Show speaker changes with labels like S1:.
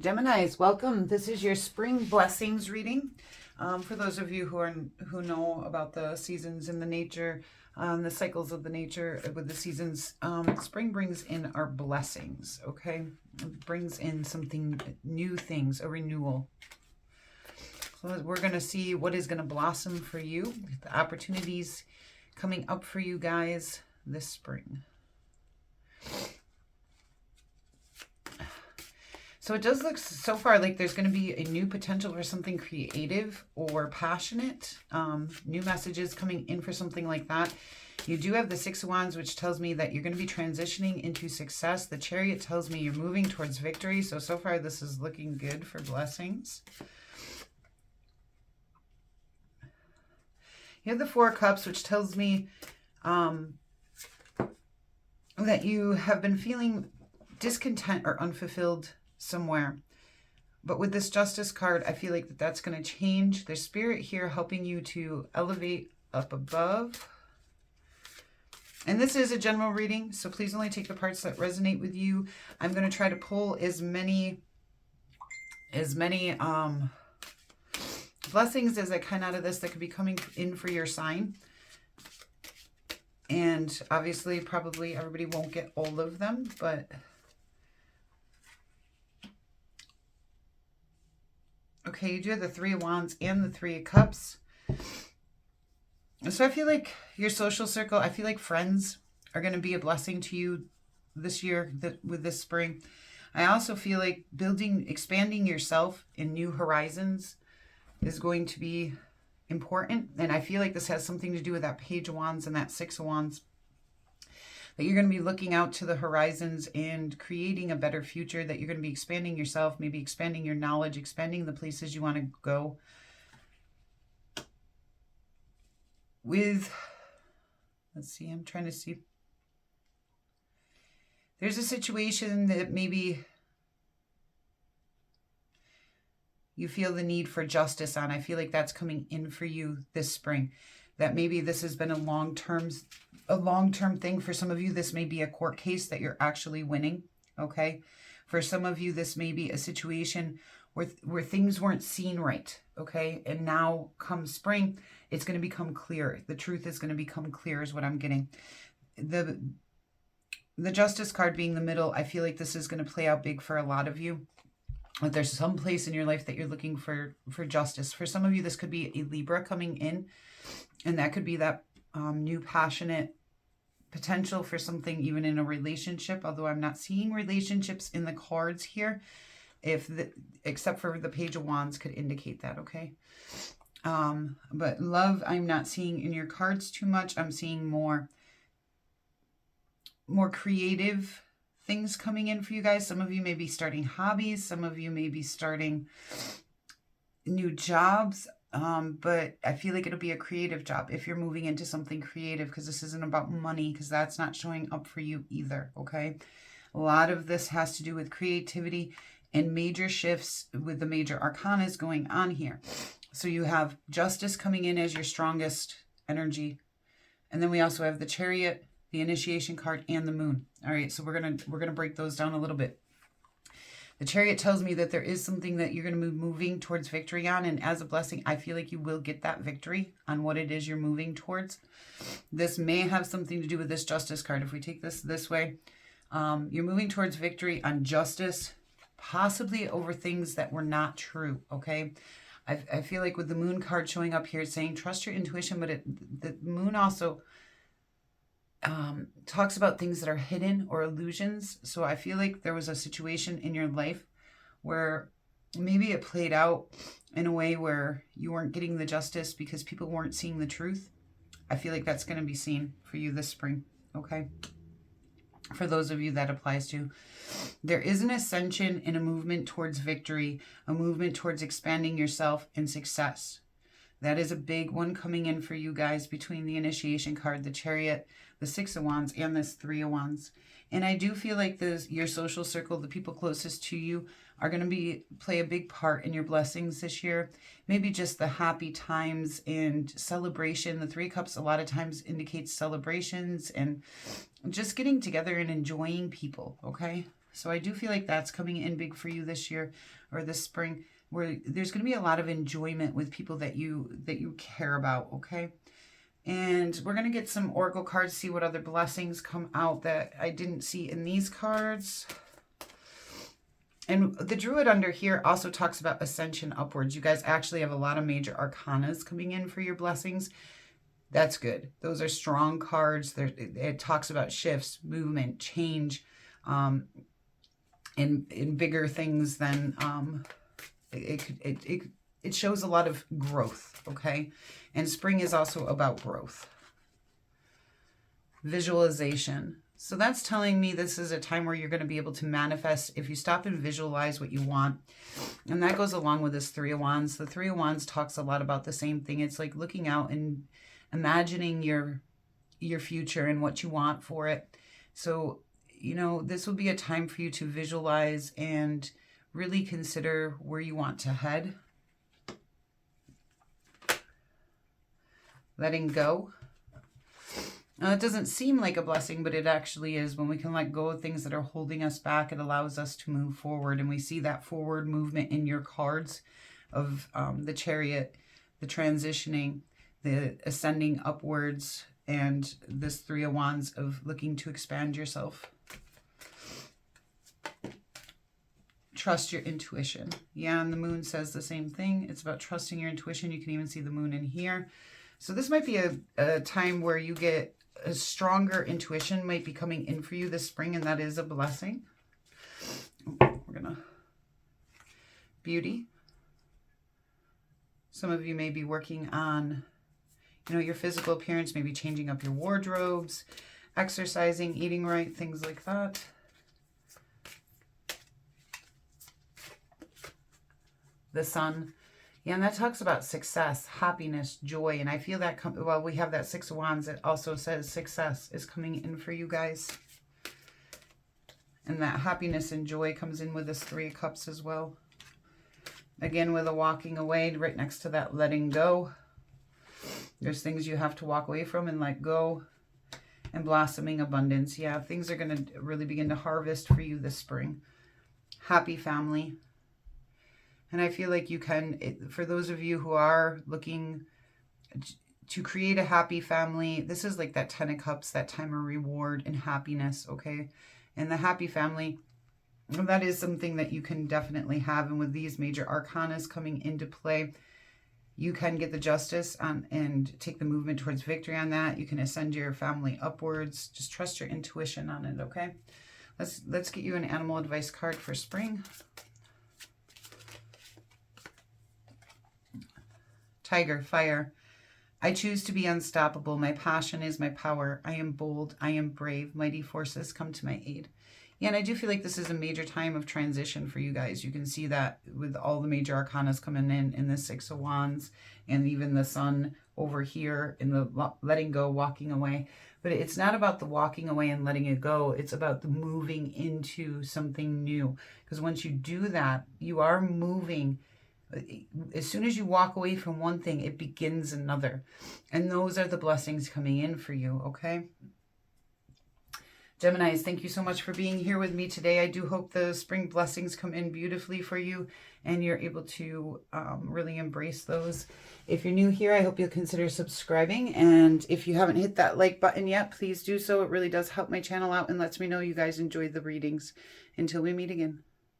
S1: Geminis, welcome. This is your spring blessings reading. For those of you who know about the seasons in the nature, the cycles of the nature with the seasons, spring brings in our blessings, okay? It brings in something, new things, a renewal. So we're going to see what is going to blossom for you, the opportunities coming up for you guys this spring. So it does look so far like there's going to be a new potential for something creative or passionate. New messages coming in for something like that. You do have the Six of Wands, which tells me that you're going to be transitioning into success. The Chariot tells me you're moving towards victory. So far this is looking good for blessings. You have the Four of Cups, which tells me that you have been feeling discontent or unfulfilled somewhere. But with this Justice card, I feel like that's going to change. There's spirit here helping you to elevate up above. And this is a general reading, so please only take the parts that resonate with you. I'm going to try to pull as many blessings as I can out of this that could be coming in for your sign. And obviously, probably everybody won't get all of them, but okay, you do have the Three of Wands and the Three of Cups. So I feel like your social circle, I feel like friends are going to be a blessing to you this year with this spring. I also feel like expanding yourself in new horizons is going to be important. And I feel like this has something to do with that Page of Wands and that Six of Wands. That you're going to be looking out to the horizons and creating a better future, that you're going to be expanding yourself, maybe expanding your knowledge, expanding the places you want to go. Let's see, I'm trying to see. There's a situation that maybe you feel the need for justice on. I feel like that's coming in for you this spring. That maybe this has been a long-term thing. For some of you, this may be a court case that you're actually winning, okay? For some of you, this may be a situation where things weren't seen right, okay? And now, come spring, it's going to become clear. The truth is going to become clear is what I'm getting. The Justice card being the middle, I feel like this is going to play out big for a lot of you. But there's some place in your life that you're looking for justice. For some of you, this could be a Libra coming in. And that could be that new passionate potential for something even in a relationship, although I'm not seeing relationships in the cards here, except for the Page of Wands could indicate that, okay? But love, I'm not seeing in your cards too much. I'm seeing more creative things coming in for you guys. Some of you may be starting hobbies. Some of you may be starting new jobs. But I feel like it'll be a creative job if you're moving into something creative, because this isn't about money, because that's not showing up for you either, okay? A lot of this has to do with creativity and major shifts with the major arcanas going on here. So you have Justice coming in as your strongest energy. And then we also have the Chariot, the Initiation card, and the Moon. All right, so we're gonna break those down a little bit. The Chariot tells me that there is something that you're going to be moving towards victory on. And as a blessing, I feel like you will get that victory on what it is you're moving towards. This may have something to do with this Justice card. If we take this way, you're moving towards victory on justice, possibly over things that were not true, okay? I feel like with the Moon card showing up here, it's saying trust your intuition, but the Moon also talks about things that are hidden or illusions. So I feel like there was a situation in your life where maybe it played out in a way where you weren't getting the justice because people weren't seeing the truth. I feel like that's going to be seen for you this spring, okay? For those of you that applies to. There is an ascension and a movement towards victory, a movement towards expanding yourself and success. That is a big one coming in for you guys between the Initiation card, the Chariot, the Six of Wands, and this Three of Wands. And I do feel like your social circle, the people closest to you, are going to play a big part in your blessings this year. Maybe just the happy times and celebration. The Three of Cups a lot of times indicates celebrations and just getting together and enjoying people, okay? So I do feel like that's coming in big for you this year or this spring, where there's going to be a lot of enjoyment with people that you care about, okay? And we're going to get some oracle cards, see what other blessings come out that I didn't see in these cards. And the Druid under here also talks about ascension upwards. You guys actually have a lot of major arcanas coming in for your blessings. That's good. Those are strong cards. It talks about shifts, movement, change, in bigger things than it shows a lot of growth, okay? And spring is also about growth. Visualization. So that's telling me this is a time where you're going to be able to manifest if you stop and visualize what you want. And that goes along with this Three of Wands. The Three of Wands talks a lot about the same thing. It's like looking out and imagining your future and what you want for it. So, you know, this will be a time for you to visualize and really consider where you want to head. Letting go. Now, it doesn't seem like a blessing, but it actually is. When we can let go of things that are holding us back, it allows us to move forward. And we see that forward movement in your cards of the Chariot, the transitioning, the ascending upwards, and this Three of Wands of looking to expand yourself. Trust your intuition. Yeah, and the moon says the same thing. It's about trusting your intuition. You can even see the moon in here. So this might be a time where you get a stronger intuition might be coming in for you this spring, and that is a blessing. We're gonna beauty. Some of you may be working on, you know, your physical appearance, maybe changing up your wardrobes, exercising, eating right, things like that. The Sun. Yeah, and that talks about success, happiness, joy. And I feel that, well, we have that Six of Wands. It also says success is coming in for you guys. And that happiness and joy comes in with this Three of Cups as well. Again, with a walking away right next to that letting go. There's things you have to walk away from and let go. And blossoming abundance. Yeah, things are going to really begin to harvest for you this spring. Happy family. And I feel like you can, for those of you who are looking to create a happy family, this is like that 10 of Cups, that time of reward and happiness, okay? And the happy family, that is something that you can definitely have. And with these major arcanas coming into play, you can get the justice and take the movement towards victory on that. You can ascend your family upwards. Just trust your intuition on it, okay? Let's get you an animal advice card for spring. Tiger, fire. I choose to be unstoppable. My passion is my power. I am bold. I am brave. Mighty forces come to my aid. Yeah, and I do feel like this is a major time of transition for you guys. You can see that with all the major arcanas coming in the Six of Wands, and even the Sun over here in the letting go, walking away. But it's not about the walking away and letting it go. It's about the moving into something new. Because once you do that, you are moving. As soon as you walk away from one thing, it begins another. And those are the blessings coming in for you, okay? Geminis, thank you so much for being here with me today. I do hope the spring blessings come in beautifully for you and you're able to really embrace those. If you're new here, I hope you'll consider subscribing. And if you haven't hit that like button yet, please do so. It really does help my channel out and lets me know you guys enjoyed the readings. Until we meet again.